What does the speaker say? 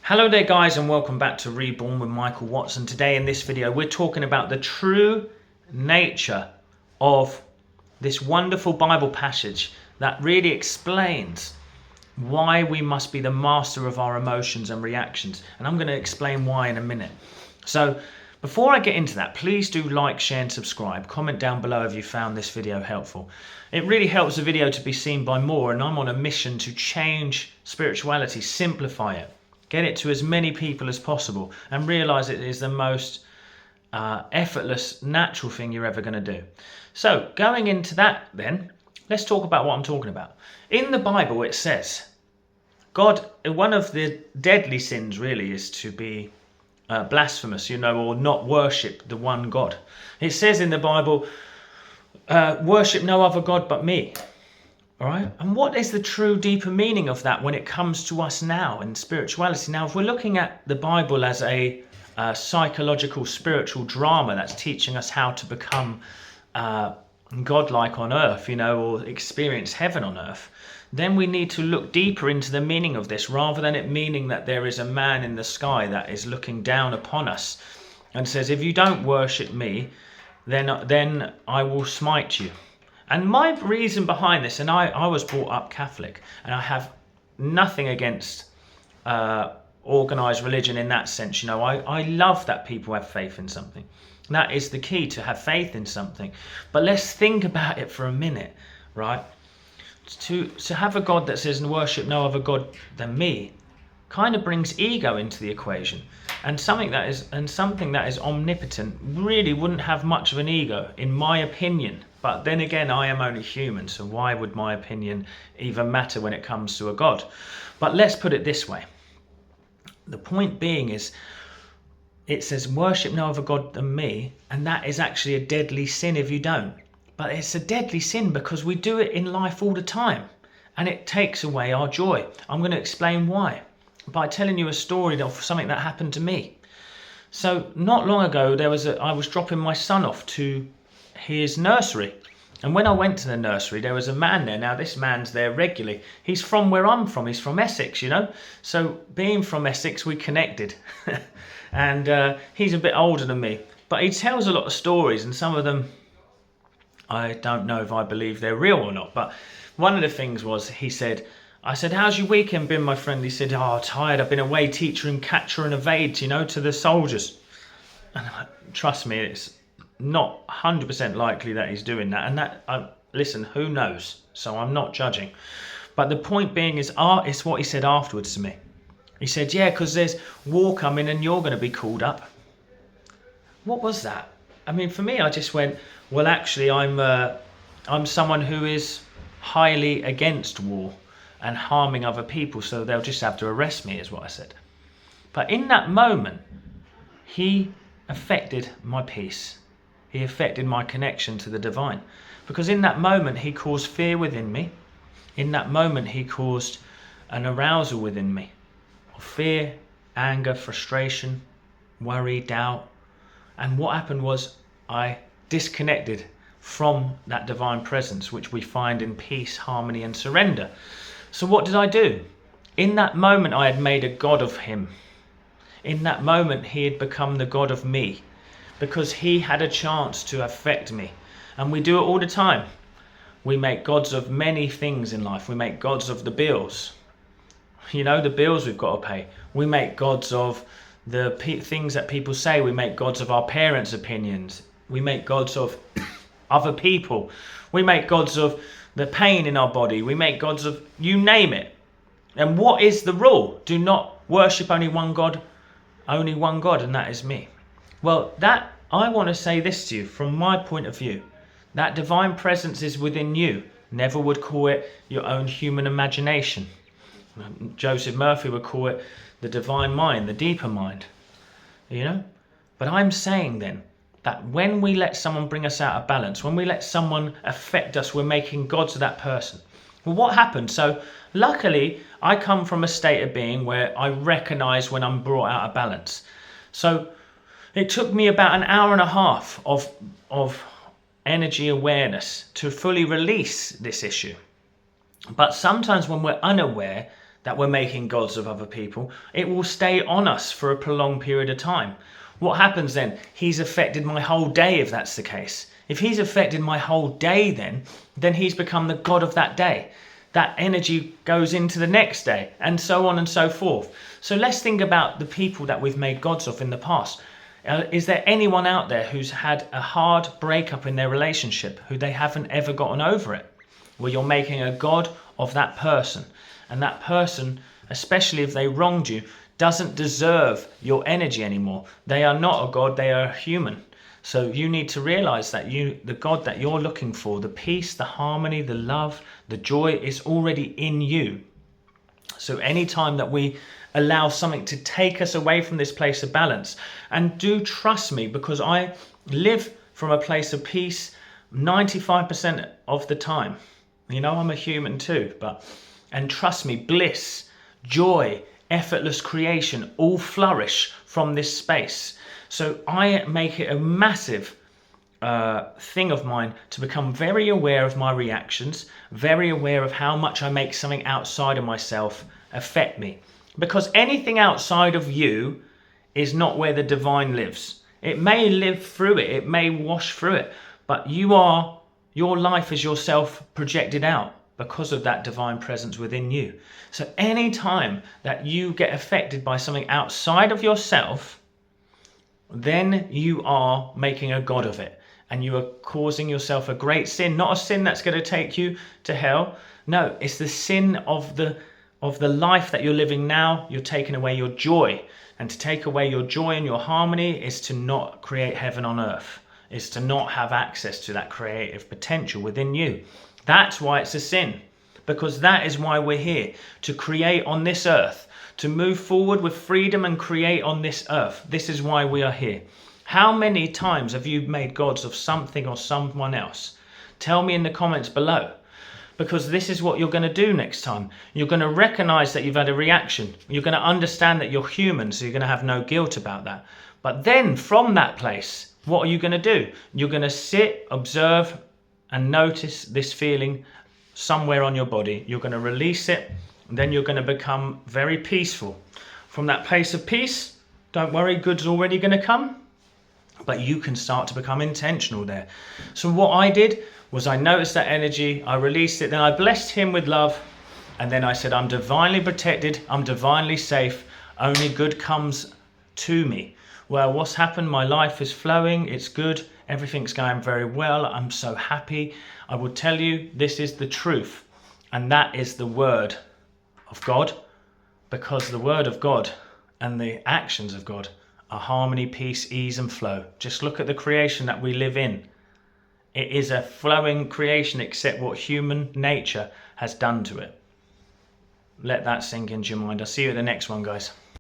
Hello there guys, and welcome back to Reborn with Michael Watson. Today in this video we're talking about the true nature of this wonderful Bible passage that really explains why we must be the master of our emotions and reactions. And I'm going to explain why in a minute. So before I get into that, please do like, share and subscribe. Comment down below if you found this video helpful. It really helps the video to be seen by more, and I'm on a mission to change spirituality, simplify it. Get it to as many people as possible and realize it is the most effortless, natural thing you're ever going to do. So going into that then, let's talk about what I'm talking about. In the Bible it says, God, one of the deadly sins really is to be blasphemous, or not worship the one God. It says in the Bible, worship no other God but me. All right, and what is the true deeper meaning of that when it comes to us now in spirituality? Now, if we're looking at the Bible as a psychological spiritual drama that's teaching us how to become godlike on earth, or experience heaven on earth, then we need to look deeper into the meaning of this, rather than it meaning that there is a man in the sky that is looking down upon us and says, if you don't worship me, then I will smite you. And my reason behind this, and I was brought up Catholic, and I have nothing against organised religion in that sense. I love that people have faith in something. That is the key, to have faith in something. But let's think about it for a minute, right? To have a God that says, worship no other God than me, kind of brings ego into the equation. And something that is omnipotent really wouldn't have much of an ego, in my opinion. But then again, I am only human, so why would my opinion even matter when it comes to a God? But let's put it this way. The point being is, it says, worship no other God than me, and that is actually a deadly sin if you don't. But it's a deadly sin because we do it in life all the time, and it takes away our joy. I'm going to explain why by telling you a story of something that happened to me. So not long ago, I was dropping my son off to his nursery, and when I went to the nursery, there was a man there. Now this man's there regularly. He's from where I'm from. He's from Essex, so being from Essex, we connected. And he's a bit older than me, but he tells a lot of stories, and some of them I don't know if I believe they're real or not. But one of the things was, I said, how's your weekend been, my friend? He said, tired, I've been away teaching catcher and evade, to the soldiers. And trust me, it's not 100% likely that he's doing that. And listen, who knows? So I'm not judging. But the point being is, it's what he said afterwards to me. He said, yeah, because there's war coming and you're going to be called up. What was that? I mean, for me, I just went, well, actually, I'm someone who is highly against war and harming other people, so they'll just have to arrest me, is what I said. But in that moment, he affected my peace. He affected my connection to the divine. Because in that moment, he caused fear within me. In that moment, he caused an arousal within me of fear, anger, frustration, worry, doubt. And what happened was, I disconnected from that divine presence, which we find in peace, harmony and surrender. So what did I do? In that moment, I had made a god of him. In that moment, he had become the god of me, because he had a chance to affect me. And we do it all the time. We make gods of many things in life. We make gods of the bills. The bills we've got to pay. We make gods of the things that people say. We make gods of our parents' opinions. We make gods of other people. We make gods of the pain in our body. We make gods of, you name it. And what is the rule? Do not worship only one God, and that is me. Well, I want to say this to you from my point of view. That divine presence is within you. Neville would call it your own human imagination. Joseph Murphy would call it the divine mind, the deeper mind. But I'm saying then that when we let someone bring us out of balance, when we let someone affect us, we're making gods of that person. Well, what happened? So luckily, I come from a state of being where I recognize when I'm brought out of balance. So it took me about an hour and a half of energy awareness to fully release this issue. But sometimes when we're unaware, that we're making gods of other people, it will stay on us for a prolonged period of time. What happens then? He's affected my whole day if that's the case. If he's affected my whole day then he's become the god of that day. That energy goes into the next day and so on and so forth. So let's think about the people that we've made gods of in the past. Is there anyone out there who's had a hard breakup in their relationship, who they haven't ever gotten over it? Well, you're making a god of that person. And that person, especially if they wronged you, doesn't deserve your energy anymore. They are not a god, they are a human. So you need to realize that the God that you're looking for, the peace, the harmony, the love, the joy is already in you. So anytime that we allow something to take us away from this place of balance, and do trust me, because I live from a place of peace 95% of the time. You know, I'm a human too, and trust me, bliss, joy, effortless creation all flourish from this space. So I make it a massive thing of mine to become very aware of my reactions, very aware of how much I make something outside of myself affect me. Because anything outside of you is not where the divine lives. It may live through it, it may wash through it, but your life is yourself projected out because of that divine presence within you. So any time that you get affected by something outside of yourself, then you are making a god of it, and you are causing yourself a great sin. Not a sin that's going to take you to hell. No, it's the sin of the life that you're living now. You're taking away your joy, and to take away your joy and your harmony is to not create heaven on earth, is to not have access to that creative potential within you. That's why it's a sin, because that is why we're here, to create on this earth, to move forward with freedom and create on this earth. This is why we are here. How many times have you made gods of something or someone else? Tell me in the comments below, because this is what you're going to do next time. You're going to recognize that you've had a reaction. You're going to understand that you're human, so you're going to have no guilt about that. But then from that place, what are you going to do? You're going to sit, observe, and notice this feeling somewhere on your body. You're going to release it, and then you're going to become very peaceful. From that place of peace, don't worry, good's already going to come, but you can start to become intentional there. So what I did was I noticed that energy, I released it, then I blessed him with love, and then I said, I'm divinely protected, I'm divinely safe, only good comes to me. Well, what's happened? My life is flowing, it's good, everything's going very well, I'm so happy. I will tell you, this is the truth, and that is the word of God, because the word of God and the actions of God are harmony, peace, ease and flow. Just look at the creation that we live in. It is a flowing creation, except what human nature has done to it. Let that sink into your mind. I'll see you at the next one, guys.